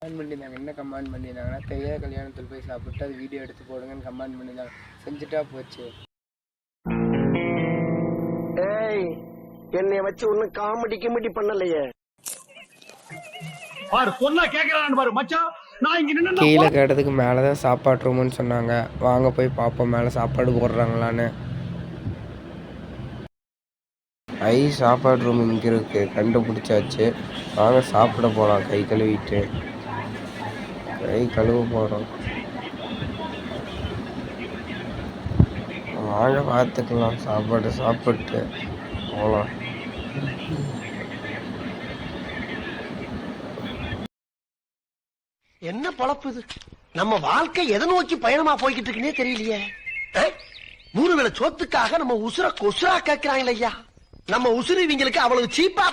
Comment பண்ணியிருந்தாங்க. என்ன comment பண்ணியிருந்தாங்கன்னா, தெரியாத கல்யாணத்தில் போய் சாப்பிட்டு அது வீடியோ எடுத்து போடுங்கன்னு கமெண்ட் பண்ணியிருந்தாங்க. செஞ்சுட்டா போச்சு. ஏய், என்னைய வச்சு ஒன்னும் காமெடி கிமெடி பண்ணலையே. பாரு சொன்னா கேக்குறான்னு பாரு மச்சான். நான் இங்க நின்னு கீழே கேட்டதுக்கு மேலே தான் சாப்பாடு ரூமுன்னு சொன்னாங்க. வாங்க போய் பார்ப்போம் மேலே சாப்பாடு போடுறாங்களான்னு. சாப்பாடு ரூம் இங்கே இருக்கு, கண்டுபிடிச்சாச்சு. வாங்க சாப்பிட போகலாம். கை கழுவிட்டு கை கழுவ போகிறோம். வாங்க பார்த்துக்கலாம். சாப்பாடு சாப்பிட்டு போகலாம். என்ன பொழப்பு இது? நம்ம வாழ்க்கை எதை நோக்கி பயணமா போய்கிட்டு இருக்குன்னே தெரியலையே. 3 வேளை சோத்துக்காக நம்ம உசுர கொசுரா கேட்கிறாங்களே ஐயா. நம்ம உசுறு இவங்களுக்கு அவ்வளவு சீப்பா